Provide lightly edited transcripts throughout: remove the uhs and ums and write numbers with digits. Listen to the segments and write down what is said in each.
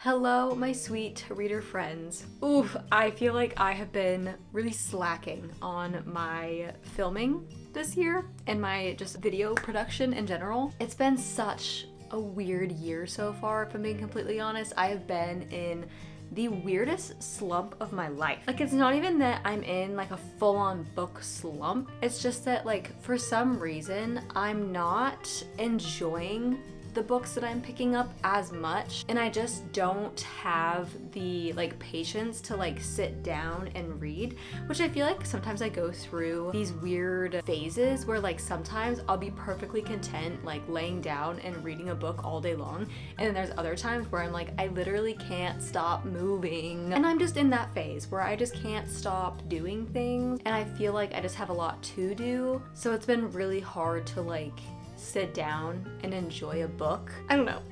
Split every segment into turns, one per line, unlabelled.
Hello, my sweet reader friends. Oof, I feel like I have been really slacking on my filming this year and my just video production in general. It's been such a weird year so far, if I'm being completely honest. I have been in the weirdest slump of my life. Like, it's not even that I'm in like a full-on book slump. It's just that, like, for some reason, I'm not enjoying the books that I'm picking up as much, and I just don't have the patience to sit down and read, which I feel like sometimes I go through these weird phases where sometimes I'll be perfectly content laying down and reading a book all day long, and then there's other times where I'm I literally can't stop moving, and I'm just in that phase where I just can't stop doing things, and I feel like I just have a lot to do, so it's been really hard to sit down and enjoy a book. I don't know,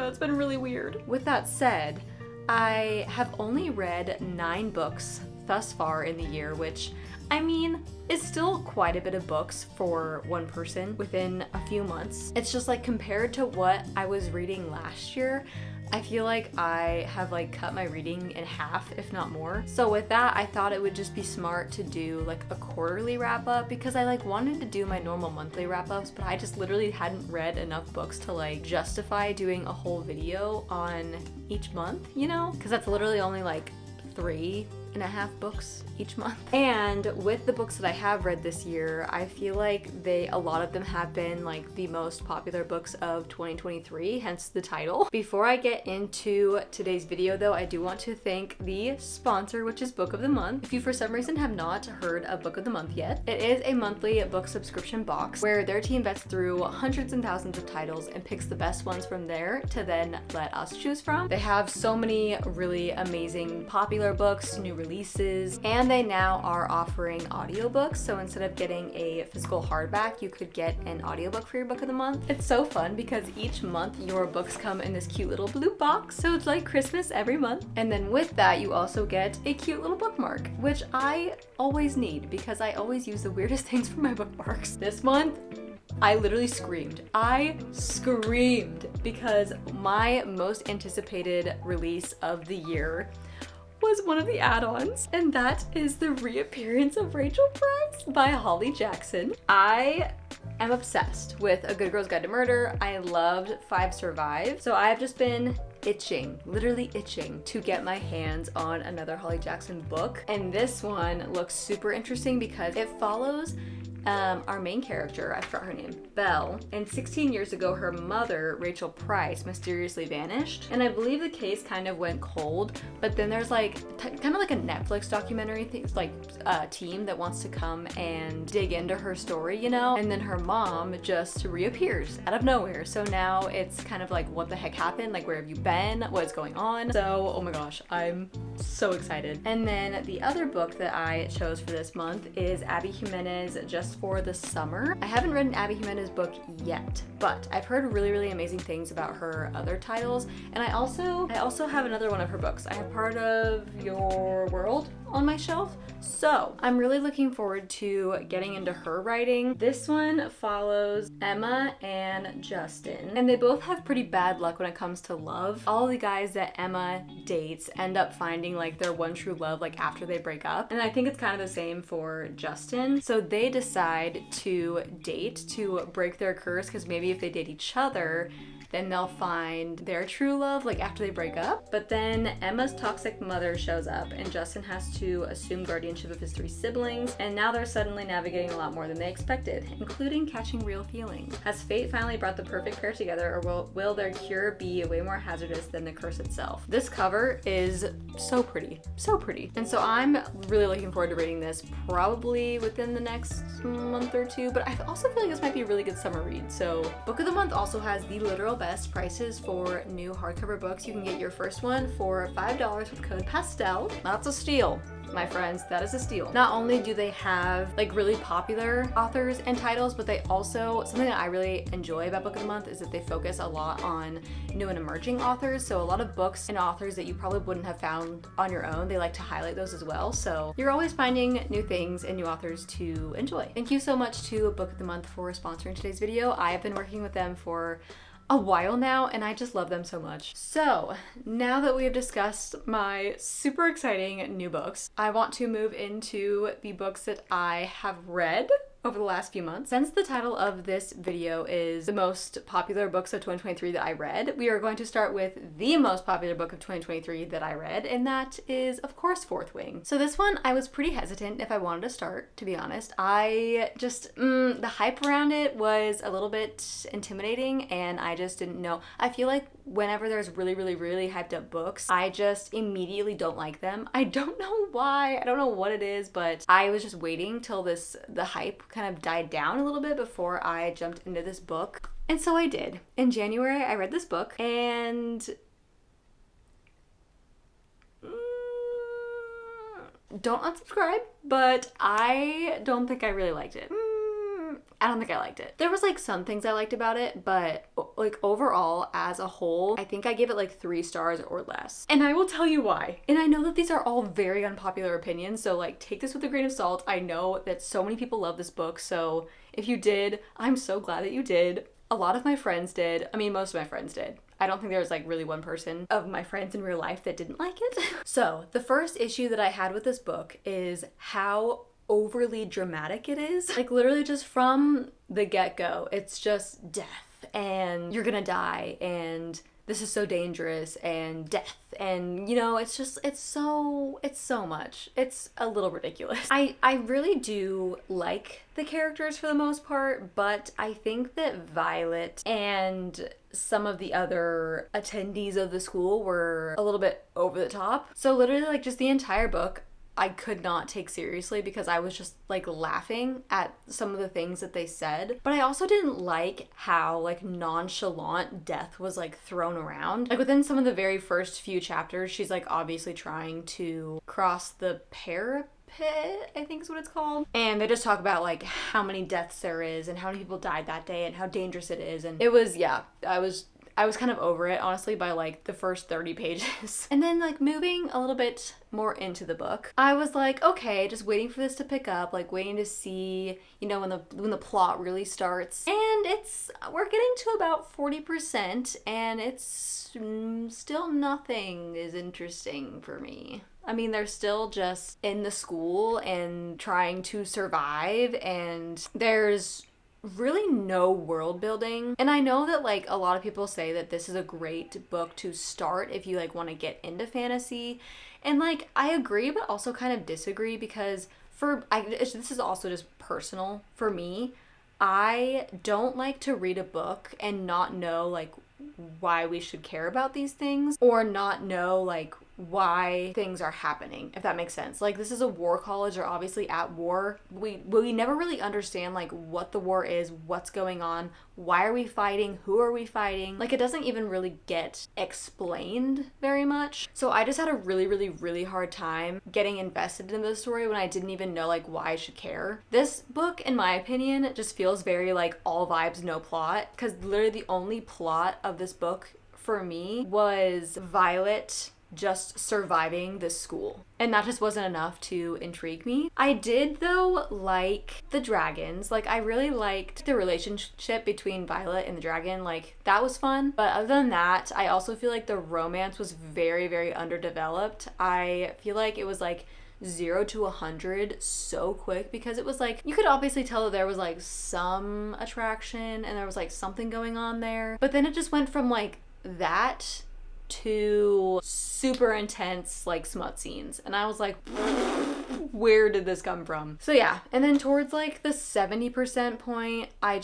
it's been really weird. With that said, I have only read 9 books thus far in the year, which, I mean, is still quite a bit of books for one person within a few months. It's just compared to what I was reading last year, I feel like I have cut my reading in half, if not more. So with that, I thought it would just be smart to do a quarterly wrap up, because I wanted to do my normal monthly wrap ups, but I just literally hadn't read enough books to justify doing a whole video on each month, you know? Because that's literally only 3.5 books each month. And with the books that I have read this year, I feel like a lot of them have been the most popular books of 2023, hence the title. Before I get into today's video though, I do want to thank the sponsor, which is Book of the Month. If you for some reason have not heard of Book of the Month yet, it is a monthly book subscription box where their team vets through hundreds and thousands of titles and picks the best ones from there to then let us choose from. They have so many really amazing popular books, new releases, and they now are offering audiobooks. So instead of getting a physical hardback, you could get an audiobook for your book of the month. It's so fun because each month your books come in this cute little blue box, so it's like Christmas every month. And then with that, you also get a cute little bookmark, which I always need because I always use the weirdest things for my bookmarks. This month, I literally screamed. I screamed because my most anticipated release of the year was one of the add-ons, and that is the reappearance of Rachel Price by Holly Jackson. I am obsessed with A Good Girl's Guide to Murder. I loved 5 Survive, so I've just been literally itching to get my hands on another Holly Jackson book, and this one looks super interesting because it follows our main character, I forgot her name, Belle, and 16 years ago her mother, Rachel Price, mysteriously vanished, and I believe the case kind of went cold, but then there's kind of like a Netflix documentary thing, team that wants to come and dig into her story, you know, and then her mom just reappears out of nowhere. So now it's kind of what the heck happened, where have you been, what's going on? So oh my gosh, I'm so excited. And then the other book that I chose for this month is Abby Jimenez, Just for the Summer. I haven't read an Abby Jimenez book yet, but I've heard really amazing things about her other titles, and I also have another one of her books. I have Part of Your World on my shelf, so I'm really looking forward to getting into her writing. This one follows Emma and Justin, and they both have pretty bad luck when it comes to love. All the guys that Emma dates end up finding their one true love after they break up, and I think it's kind of the same for Justin. So they decide to date to break their curse, because maybe if they date each other, then they'll find their true love after they break up. But then Emma's toxic mother shows up and Justin has to assume guardianship of his 3 siblings, and now they're suddenly navigating a lot more than they expected, including catching real feelings. Has fate finally brought the perfect pair together, or will their cure be way more hazardous than the curse itself? This cover is so pretty, so pretty. And so I'm really looking forward to reading this probably within the next month or 2, but I also feel like this might be a really good summer read. So Book of the Month also has the literal best prices for new hardcover books. You can get your first one for $5 with code PASTEL. That's a steal, my friends. That is a steal. Not only do they have really popular authors and titles, but they also, something that I really enjoy about Book of the Month is that they focus a lot on new and emerging authors. So a lot of books and authors that you probably wouldn't have found on your own, they like to highlight those as well. So you're always finding new things and new authors to enjoy. Thank you so much to Book of the Month for sponsoring today's video. I have been working with them for a while now, and I just love them so much. So now that we have discussed my super exciting new books, I want to move into the books that I have read over the last few months. Since the title of this video is the most popular books of 2023 that I read, we are going to start with the most popular book of 2023 that I read, and that is, of course, Fourth Wing. So this one, I was pretty hesitant if I wanted to start, to be honest. I just, the hype around it was a little bit intimidating, and I just didn't know. I feel like whenever there's really, really, really hyped up books, I just immediately don't like them. I don't know why. I don't know what it is, but I was just waiting till the hype kind of died down a little bit before I jumped into this book. And so I did. In January, I read this book, and don't unsubscribe, but I don't think I really liked it. I don't think I liked it. There was like some things I liked about it, but like overall as a whole, I think I gave it like 3 stars or less. And I will tell you why. And I know that these are all very unpopular opinions, so like take this with a grain of salt. I know that so many people love this book, so if you did, I'm so glad that you did. A lot of my friends did. I mean, most of my friends did. I don't think there was like really one person of my friends in real life that didn't like it. So the first issue that I had with this book is how overly dramatic it is. Like literally just from the get-go, it's just death and you're gonna die and this is so dangerous and death and you know, it's so much. It's a little ridiculous. I really do like the characters for the most part, but I think that Violet and some of the other attendees of the school were a little bit over the top. So literally like just the entire book I could not take seriously because I was just like laughing at some of the things that they said. But I also didn't like how like nonchalant death was like thrown around. Like within some of the very first few chapters, she's like obviously trying to cross the parapet, I think is what it's called. And they just talk about like how many deaths there is and how many people died that day and how dangerous it is. And it was, yeah, I was kind of over it, honestly, by like the first 30 pages. And then like moving a little bit more into the book, I was like, okay, just waiting for this to pick up, like waiting to see, you know, when the plot really starts. And we're getting to about 40% and it's still nothing is interesting for me. I mean, they're still just in the school and trying to survive, and there's really no world building. And I know that like a lot of people say that this is a great book to start if you like want to get into fantasy, and like I agree but also kind of disagree because this is also just personal for me. I don't like to read a book and not know like why we should care about these things, or not know like why things are happening, if that makes sense. Like this is a war college, they're obviously at war. We never really understand like what the war is, what's going on, why are we fighting, who are we fighting. Like it doesn't even really get explained very much. So I just had a really, really, really hard time getting invested in the story when I didn't even know like why I should care. This book, in my opinion, just feels very like all vibes, no plot, because literally the only plot of this book for me was Violet just surviving this school, and that just wasn't enough to intrigue me. I did though like the dragons. Like I really liked the relationship between Violet and the dragon. Like that was fun, but other than that, I also feel like the romance was very, very underdeveloped. I feel like it was like 0 to 100 so quick, because it was like you could obviously tell that there was like some attraction and there was like something going on there, but then it just went from like that to super intense like smut scenes, and I was like, where did this come from? So yeah, and then towards like the 70% point, I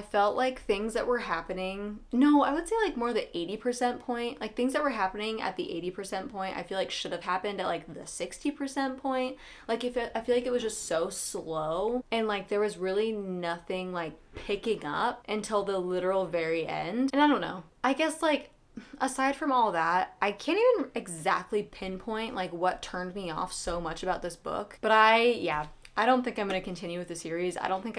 felt like things that were happening, no, I would say like more the 80% point, like things that were happening at the 80% point I feel like should have happened at like the 60% point. Like I feel like it was just so slow, and like there was really nothing like picking up until the literal very end. And I don't know, I guess like aside from all that, I can't even exactly pinpoint like what turned me off so much about this book. But I don't think I'm going to continue with the series. I don't think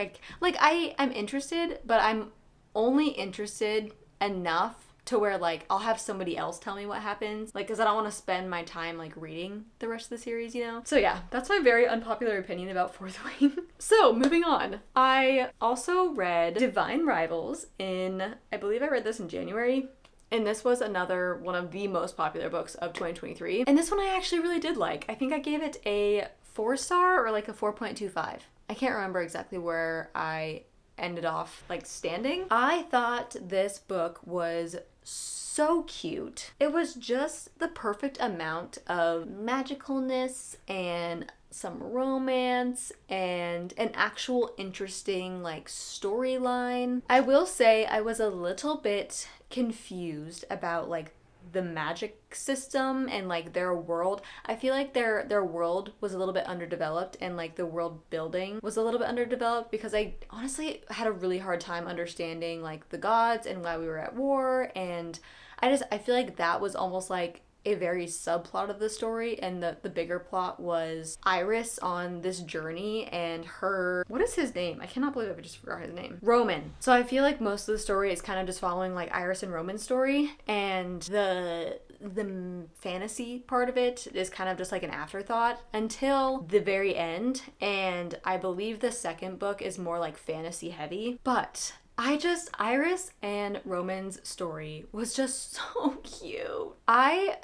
I'm interested, but I'm only interested enough to where like I'll have somebody else tell me what happens, like, because I don't want to spend my time like reading the rest of the series, you know? So yeah, that's my very unpopular opinion about Fourth Wing. So moving on, I also read Divine Rivals in, I believe I read this in January. And this was another one of the most popular books of 2023. And this one I actually really did like. I think I gave it a 4-star or like a 4.25. I can't remember exactly where I ended off like standing. I thought this book was so cute. It was just the perfect amount of magicalness and some romance and an actual interesting like storyline. I will say I was a little bit confused about like the magic system and like their world. I feel like their world was a little bit underdeveloped, and like the world building was a little bit underdeveloped, because I honestly had a really hard time understanding like the gods and why we were at war. And I feel like that was almost like a very subplot of the story, and the bigger plot was Iris on this journey and her, what is his name? I cannot believe I just forgot his name. Roman. So I feel like most of the story is kind of just following like Iris and Roman's story, and the fantasy part of it is kind of just like an afterthought until the very end. And I believe the second book is more like fantasy heavy, but Iris and Roman's story was just so cute. I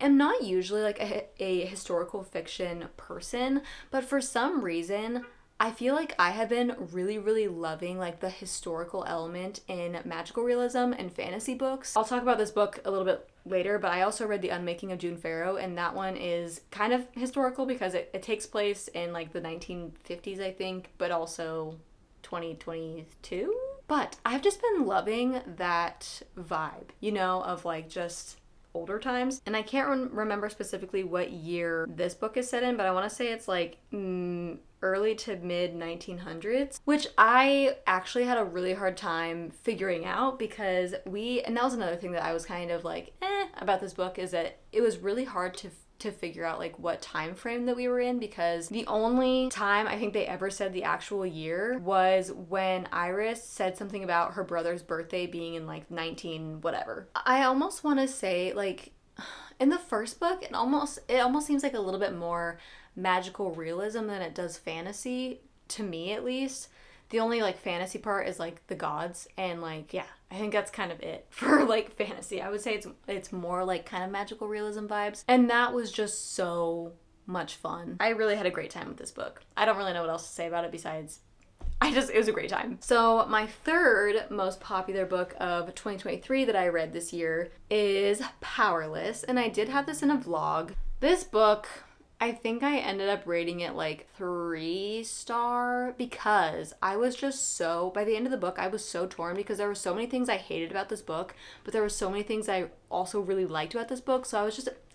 am not usually like a historical fiction person, but for some reason I feel like I have been really, really loving like the historical element in magical realism and fantasy books. I'll talk about this book a little bit later, but I also read The Unmaking of Pharaoh, and that one is kind of historical because it takes place in like the 1950s, I think, but also 2022. But I've just been loving that vibe, you know, of like just older times. And I can't remember specifically what year this book is set in, but I want to say it's like early to mid 1900s, which I actually had a really hard time figuring out, because and that was another thing that I was kind of like about this book, is that it was really hard to figure out like what time frame that we were in, because the only time I think they ever said the actual year was when Iris said something about her brother's birthday being in like 19 whatever. I almost want to say like in the first book it almost seems like a little bit more magical realism than it does fantasy, to me at least. The only like fantasy part is like the gods, and like yeah, I think that's kind of it for like fantasy. I would say it's more like kind of magical realism vibes, and that was just so much fun. I really had a great time with this book. I don't really know what else to say about it besides it was a great time. So my third most popular book of 2023 that I read this year is Powerless, and I did have this in a vlog. This book, I think I ended up rating it like 3-star, because I was just by the end of the book, I was so torn, because there were so many things I hated about this book, but there were so many things I also really liked about this book. So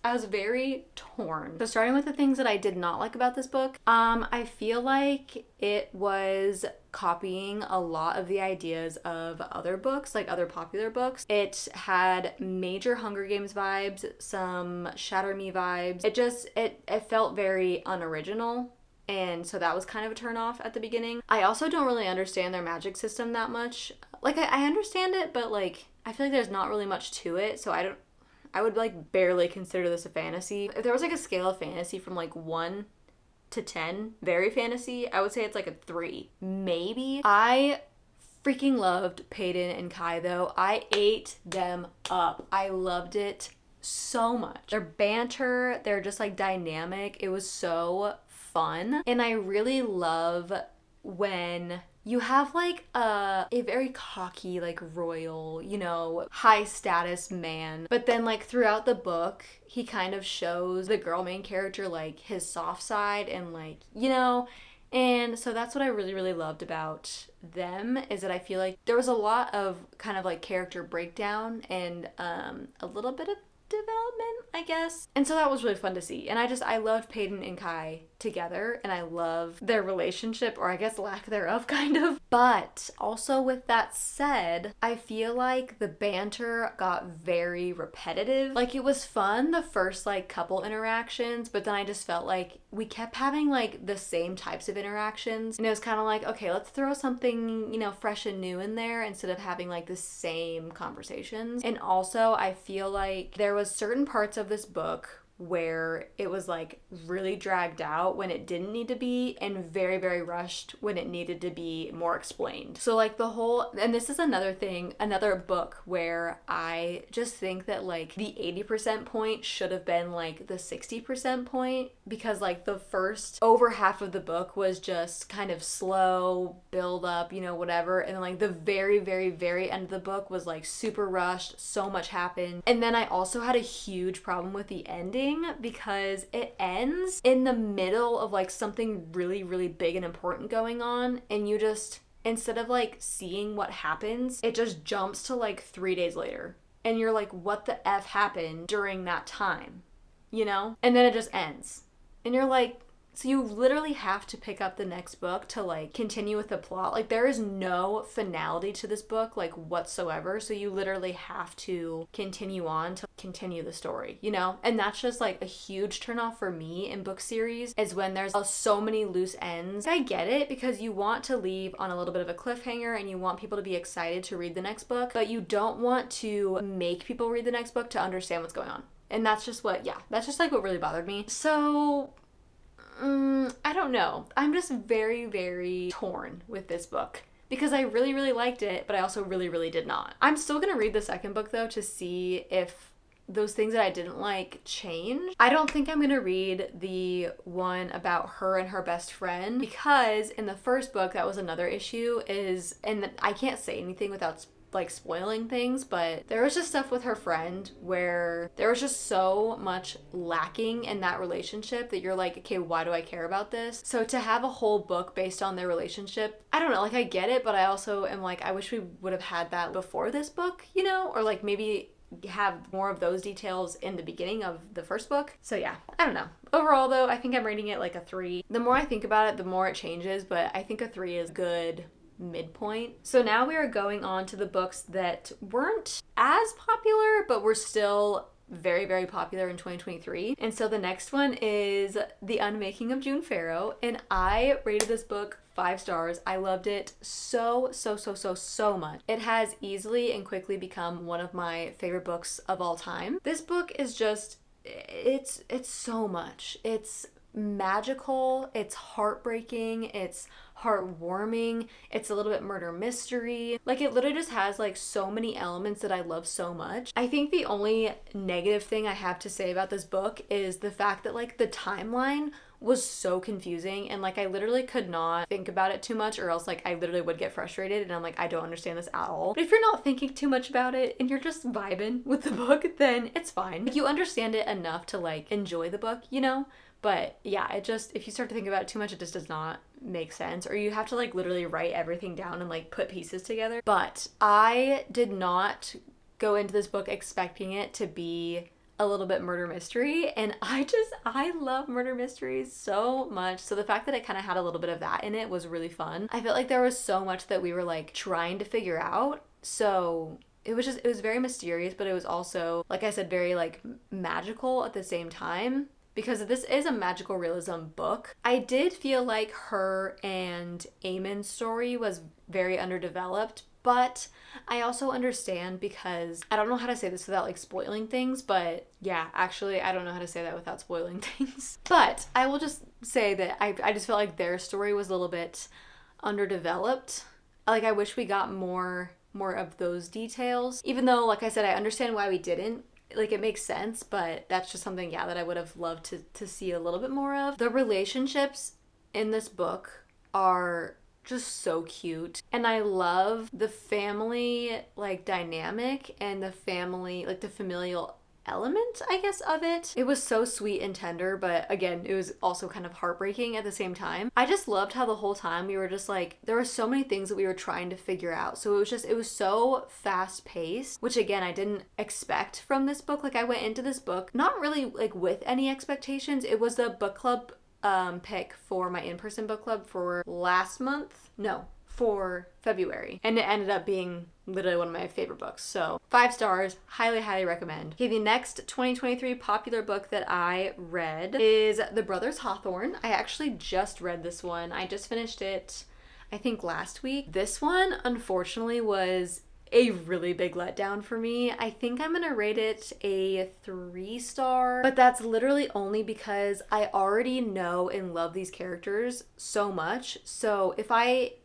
I was very torn. So starting with the things that I did not like about this book, I feel like it was copying a lot of the ideas of other books, like other popular books. It had major Hunger Games vibes, some Shatter Me vibes. It felt very unoriginal, and so that was kind of a turn off at the beginning. I also don't really understand their magic system that much. Like I understand it, but like I feel like there's not really much to it, so I would like barely consider this a fantasy. If there was like a scale of fantasy from like 1 to 10, very fantasy, I would say it's like a 3, maybe. I freaking loved Peyton and Kai though. I ate them up. I loved it so much. Their banter, they're just like dynamic. It was so fun. And I really love when you have like a very cocky, like royal, you know, high status man, but then like throughout the book he kind of shows the girl main character like his soft side, and like, you know. And so that's what I really, really loved about them, is that I feel like there was a lot of kind of like character breakdown and a little bit of development, I guess. And so that was really fun to see. And I loved Peyton and Kai together, and I love their relationship, or I guess lack thereof, kind of. But also with that said, I feel like the banter got very repetitive. Like, it was fun the first like couple interactions, but then I just felt like we kept having like the same types of interactions, and it was kind of like, okay, let's throw something, you know, fresh and new in there instead of having like the same conversations. And also I feel like there was certain parts of this book where it was like really dragged out when it didn't need to be, and very, very rushed when it needed to be more explained. So like the whole, and this is another thing, another book where I just think that like the 80% point should have been like the 60% point, because like the first over half of the book was just kind of slow build up, you know, whatever, and then like the very, very, very end of the book was like super rushed, so much happened. And then I also had a huge problem with the ending, because it ends in the middle of like something really, really big and important going on, and you just, instead of like seeing what happens, it just jumps to like 3 days later, and you're like, what the F happened during that time, you know? And then it just ends, and you're like, so you literally have to pick up the next book to like continue with the plot. Like, there is no finality to this book like whatsoever, so you literally have to continue on to continue the story, you know? And that's just like a huge turnoff for me in book series, is when there's so many loose ends. I get it, because you want to leave on a little bit of a cliffhanger and you want people to be excited to read the next book, but you don't want to make people read the next book to understand what's going on. And that's just what, yeah, that's just like what really bothered me. So I don't know. I'm just very, very torn with this book, because I really, really liked it, but I also really, really did not. I'm still gonna read the second book though to see if those things that I didn't like change. I don't think I'm gonna read the one about her and her best friend, because in the first book, that was another issue, is, and I can't say anything without like spoiling things, but there was just stuff with her friend where there was just so much lacking in that relationship that you're like, okay, why do I care about this? So to have a whole book based on their relationship, I don't know, like I get it, but I also am like, I wish we would have had that before this book, you know, or like maybe have more of those details in the beginning of the first book. So yeah, I don't know. Overall though, I think I'm rating it like a 3. The more I think about it, the more it changes, but I think a 3 is good midpoint. So now we are going on to the books that weren't as popular, but were still very, very popular in 2023. And so the next one is The Unmaking of June Pharaoh, and I rated this book 5 stars. I loved it so much. It has easily and quickly become one of my favorite books of all time. This book is just, it's so much. It's magical, it's heartbreaking, it's heartwarming, it's a little bit murder mystery. Like, it literally just has like so many elements that I love so much. I think the only negative thing I have to say about this book is the fact that like the timeline was so confusing, and like I literally could not think about it too much, or else like I literally would get frustrated, and I'm like, I don't understand this at all. But if you're not thinking too much about it and you're just vibing with the book, then it's fine. Like, you understand it enough to like enjoy the book, you know? But yeah, it just, if you start to think about it too much, it just does not make sense, or you have to like literally write everything down and like put pieces together. But I did not go into this book expecting it to be a little bit murder mystery, and I love murder mysteries so much. So the fact that it kind of had a little bit of that in it was really fun. I felt like there was so much that we were like trying to figure out. So it was very mysterious, but it was also, like I said, very like magical at the same time, because this is a magical realism book. I did feel like her and Eamon's story was very underdeveloped, but I also understand, because I don't know how to say this without like spoiling things, but yeah, actually I don't know how to say that without spoiling things. But I will just say that I just felt like their story was a little bit underdeveloped. Like, I wish we got more of those details, even though, like I said, I understand why we didn't. Like, it makes sense, but that's just something, yeah, that I would have loved to see a little bit more of. The relationships in this book are just so cute, and I love the family like dynamic and the family, like the familial element, I guess, of it. It was so sweet and tender, but again, it was also kind of heartbreaking at the same time. I just loved how the whole time we were just like, there were so many things that we were trying to figure out. So it was so fast paced, which again, I didn't expect from this book. Like I went into this book not really like with any expectations. It was the book club pick for my in-person book club for for February. And it ended up being literally one of my favorite books. So 5 stars, highly, highly recommend. Okay, the next 2023 popular book that I read is The Brothers Hawthorne. I actually just read this one. I just finished it, I think last week. This one, unfortunately, was a really big letdown for me. I think I'm gonna rate it a 3-star, but that's literally only because I already know and love these characters so much. So if I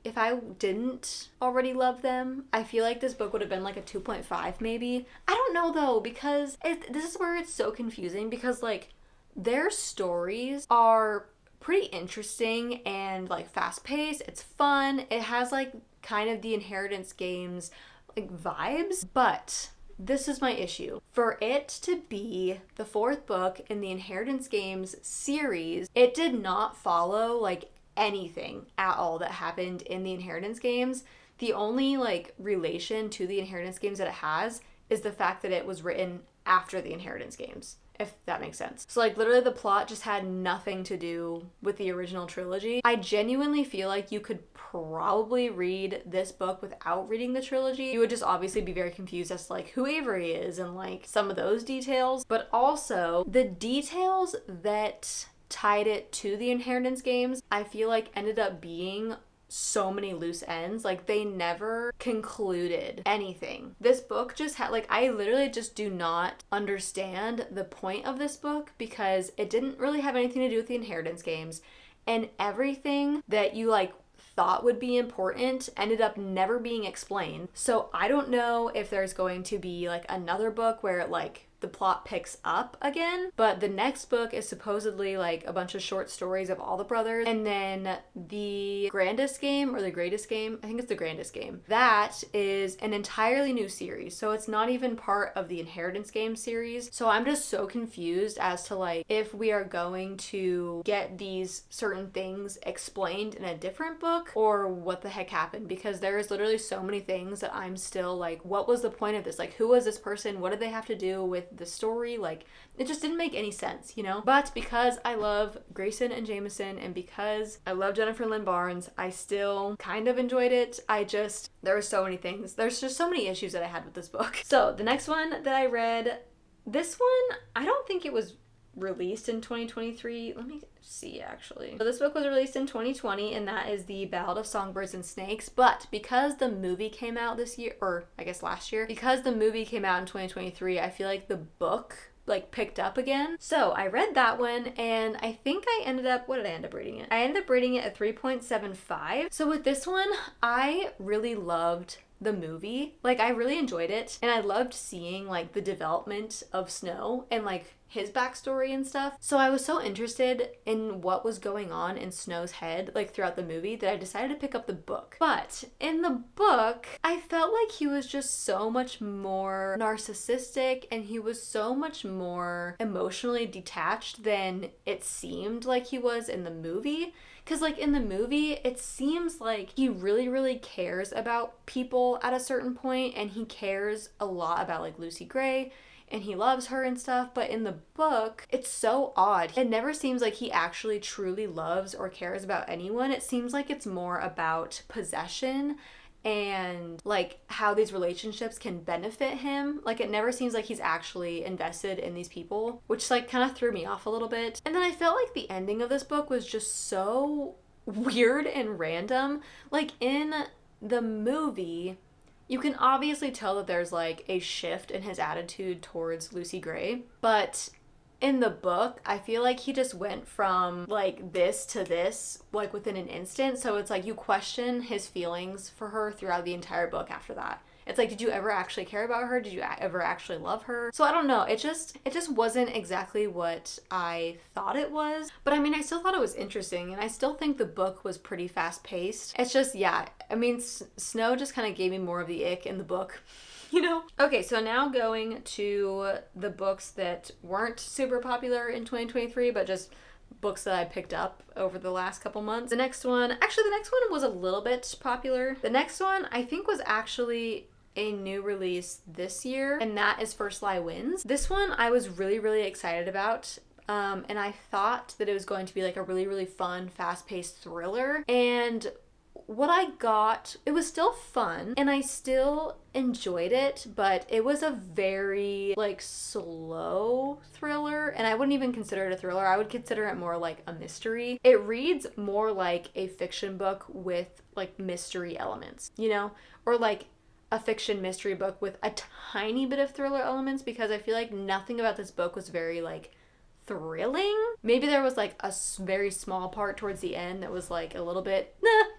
didn't already love them, I feel like this book would have been like a 2.5 maybe. I don't know though, because this is where it's so confusing, because like their stories are pretty interesting and like fast paced. It's fun. It has like kind of the Inheritance Games like vibes, but this is my issue. For it to be the 4th book in the Inheritance Games series, it did not follow like anything at all that happened in the Inheritance Games. The only like relation to the Inheritance Games that it has is the fact that it was written after the Inheritance Games, if that makes sense. So like literally the plot just had nothing to do with the original trilogy. I genuinely feel like you could probably read this book without reading the trilogy. You would just obviously be very confused as to like who Avery is and like some of those details, but also the details that tied it to the Inheritance Games, I feel like ended up being so many loose ends. Like they never concluded anything. This book just had like, I literally just do not understand the point of this book, because it didn't really have anything to do with the Inheritance Games, and everything that you like thought would be important ended up never being explained. So I don't know if there's going to be like another book where like the plot picks up again, but the next book is supposedly like a bunch of short stories of all the brothers, and then the Grandest Game, or the Greatest Game, I think it's the Grandest Game, that is an entirely new series, so it's not even part of the Inheritance Game series. So I'm just so confused as to like if we are going to get these certain things explained in a different book, or what the heck happened, because there is literally so many things that I'm still like, what was the point of this? Like, who was this person? What did they have to do with the story? Like, it just didn't make any sense, you know? But because I love Grayson and Jameson, and because I love Jennifer Lynn Barnes, I still kind of enjoyed it. There were so many things. There's just so many issues that I had with this book. So the next one that I read, this one, I don't think it was released in 2023. Let me see, actually. So this book was released in 2020, and that is The Ballad of Songbirds and Snakes. But because the movie came out this year, or I guess last year, because the movie came out in 2023, I feel like the book like picked up again. So I read that one, and I think I ended up, what did I end up rating it? I ended up rating it a 3.75. So with this one, I really loved the movie. Like I really enjoyed it, and I loved seeing like the development of Snow and like his backstory and stuff. So I was so interested in what was going on in Snow's head like throughout the movie that I decided to pick up the book. But in the book, I felt like he was just so much more narcissistic, and he was so much more emotionally detached than it seemed like he was in the movie. Because like in the movie, it seems like he really, really cares about people at a certain point, and he cares a lot about like Lucy Gray, and he loves her and stuff. But in the book, it's so odd. It never seems like he actually truly loves or cares about anyone. It seems like it's more about possession and like how these relationships can benefit him. Like it never seems like he's actually invested in these people, which like kind of threw me off a little bit. And then I felt like the ending of this book was just so weird and random. Like in the movie, you can obviously tell that there's like a shift in his attitude towards Lucy Gray, but in the book, I feel like he just went from like this to this like within an instant. So it's like you question his feelings for her throughout the entire book after that. It's like, did you ever actually care about her? Did you ever actually love her? So I don't know. It just wasn't exactly what I thought it was. But I mean, I still thought it was interesting, and I still think the book was pretty fast paced. It's just, yeah, I mean, Snow just kind of gave me more of the ick in the book you know? Okay, so now going to the books that weren't super popular in 2023, but just books that I picked up over the last couple months. The next one was a little bit popular. The next one I think was actually a new release this year, and that is First Lie Wins. This one I was really, really excited about. And I thought that it was going to be like a really, really fun, fast-paced thriller. And what I got, it was still fun and I still enjoyed it, but it was a very like slow thriller, and I wouldn't even consider it a thriller. I would consider it more like a mystery. It reads more like a fiction book with like mystery elements, you know, or like a fiction mystery book with a tiny bit of thriller elements, because I feel like nothing about this book was very like thrilling. Maybe there was like a very small part towards the end that was like a little bit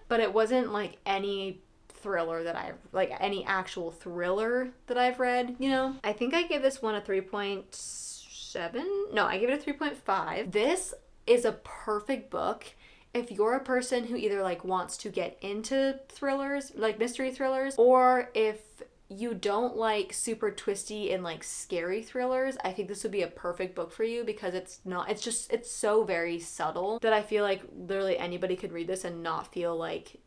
but it wasn't like any thriller that I've like any actual thriller that I've read, you know. I think I gave this one a 3.7. No, I gave it a 3.5. This is a perfect book if you're a person who either like wants to get into thrillers, like mystery thrillers, or if you don't like super twisty and like scary thrillers. I think this would be a perfect book for you, because it's so very subtle that I feel like literally anybody could read this and not feel like,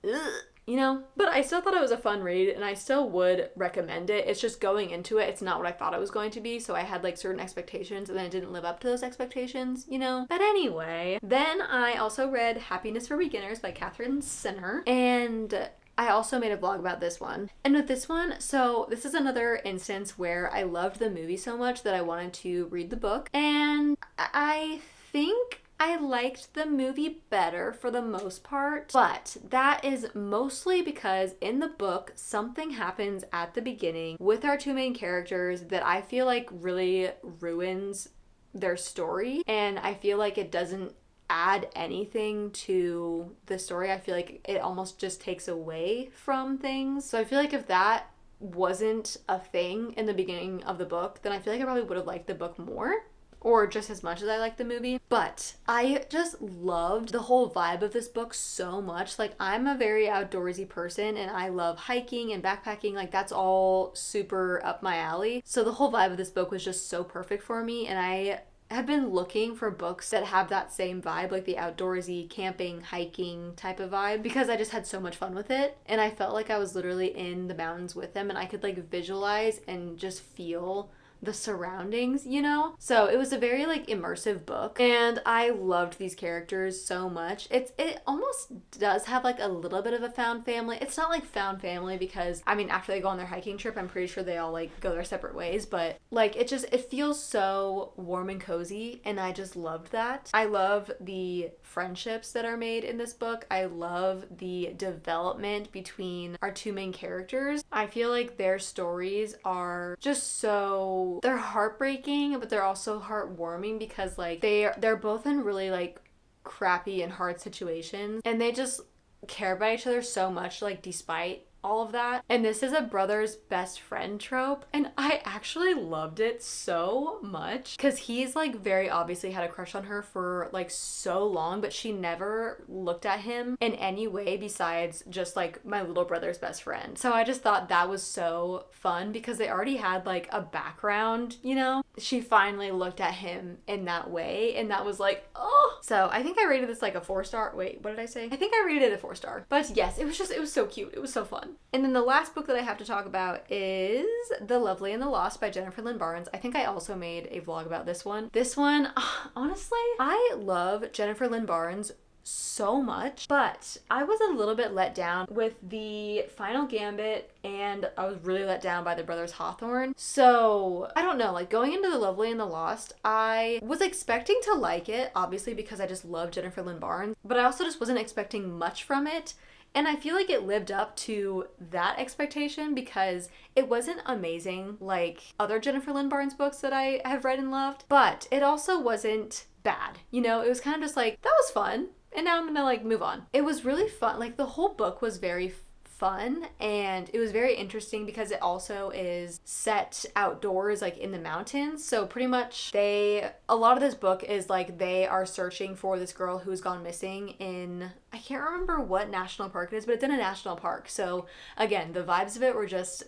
ugh, you know? But I still thought it was a fun read and I still would recommend it. It's just going into it, it's not what I thought it was going to be, so I had like certain expectations and then it didn't live up to those expectations, you know? But anyway, then I also read Happiness for Beginners by Catherine Sinner, and I also made a vlog about this one. And with this one, so this is another instance where I loved the movie so much that I wanted to read the book. And I think I liked the movie better for the most part, but that is mostly because in the book, something happens at the beginning with our two main characters that I feel like really ruins their story. And I feel like it doesn't add anything to the story. I feel like it almost just takes away from things. So I feel like if that wasn't a thing in the beginning of the book, then I feel like I probably would have liked the book more, or just as much as I liked the movie. But I just loved the whole vibe of this book so much. Like, I'm a very outdoorsy person and I love hiking and backpacking. Like, that's all super up my alley. So the whole vibe of this book was just so perfect for me, and I have been looking for books that have that same vibe, like the outdoorsy, camping, hiking type of vibe, because I just had so much fun with it. And I felt like I was literally in the mountains with them and I could like visualize and just feel the surroundings, you know? So it was a very like immersive book, and I loved these characters so much. It almost does have like a little bit of a found family. It's not like found family because I mean after they go on their hiking trip, I'm pretty sure they all like go their separate ways, but like it feels so warm and cozy, and I just loved that. I love the friendships that are made in this book. I love the development between our two main characters. I feel like their stories are just so, they're heartbreaking, but they're also heartwarming, because like they're both in really like crappy and hard situations, and they just care about each other so much, like despite all of that. And this is a brother's best friend trope, and I actually loved it so much because he's like very obviously had a crush on her for like so long, but she never looked at him in any way besides just like my little brother's best friend. So I just thought that was so fun because they already had like a background, you know. She finally looked at him in that way, and that was like, oh. So I think I rated this like a 4-star. Wait, what did I say? I think I rated it a 4-star. But yes, it was so cute. It was so fun. And then the last book that I have to talk about is The Lovely and the Lost by Jennifer Lynn Barnes. I think I also made a vlog about this one. This one, honestly, I love Jennifer Lynn Barnes so much, but I was a little bit let down with the final gambit, and I was really let down by the Brothers Hawthorne. So I don't know, like going into The Lovely and the Lost, I was expecting to like it, obviously because I just love Jennifer Lynn Barnes, but I also just wasn't expecting much from it. And I feel like it lived up to that expectation because it wasn't amazing like other Jennifer Lynn Barnes books that I have read and loved, but it also wasn't bad. You know, it was kind of just like, that was fun, and now I'm gonna like move on. It was really fun. Like the whole book was very fun, and it was very interesting because it also is set outdoors, like in the mountains. So pretty much a lot of this book is like they are searching for this girl who's gone missing in, I can't remember what national park it is, but it's in a national park. So again, the vibes of it were just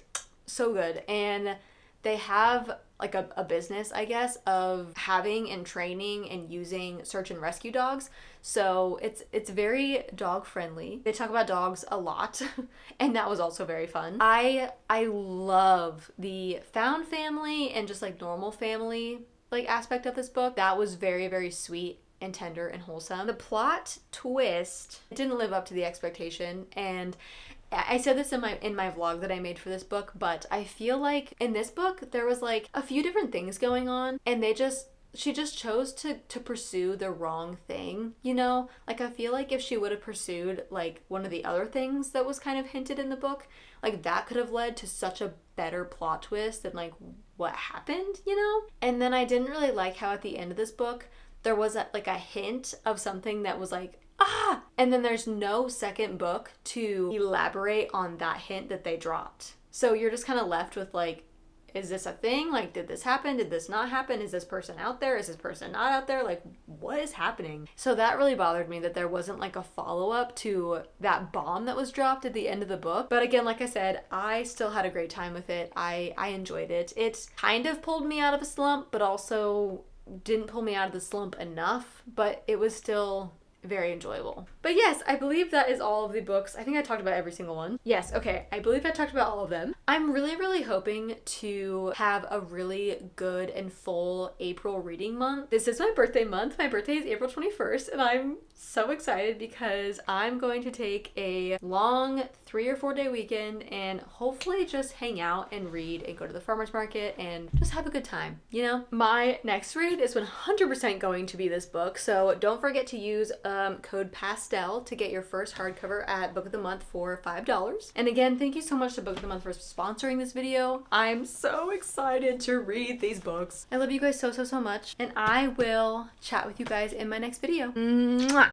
so good. And they have like a business, I guess, of having and training and using search and rescue dogs. So it's very dog friendly. They talk about dogs a lot, and that was also very fun. I love the found family and just like normal family like aspect of this book. That was very, very sweet and tender and wholesome. The plot twist didn't live up to the expectation, and I said this in my vlog that I made for this book, but I feel like in this book there was like a few different things going on, and she just chose to pursue the wrong thing, you know? Like, I feel like if she would have pursued like one of the other things that was kind of hinted in the book, like that could have led to such a better plot twist than like what happened, you know? And then I didn't really like how at the end of this book there was like a hint of something that was like, ah! And then there's no second book to elaborate on that hint that they dropped. So you're just kind of left with like, is this a thing? Like, did this happen? Did this not happen? Is this person out there? Is this person not out there? Like, what is happening? So that really bothered me that there wasn't like a follow-up to that bomb that was dropped at the end of the book. But again, like I said, I still had a great time with it. I enjoyed it. It kind of pulled me out of a slump, but also didn't pull me out of the slump enough, but it was still very enjoyable. But yes, I believe that is all of the books. I think I talked about every single one. Yes, okay, I believe I talked about all of them. I'm really, really hoping to have a really good and full April reading month. This is my birthday month. My birthday is April 21st, and I'm so excited because I'm going to take a long 3 or 4 day weekend and hopefully just hang out and read and go to the farmer's market and just have a good time, you know? My next read is 100% going to be this book, so don't forget to use code PASTEL to get your first hardcover at Book of the Month for $5. And again, thank you so much to Book of the Month for sponsoring this video. I'm so excited to read these books. I love you guys so, so, so much, and I will chat with you guys in my next video. Mwah!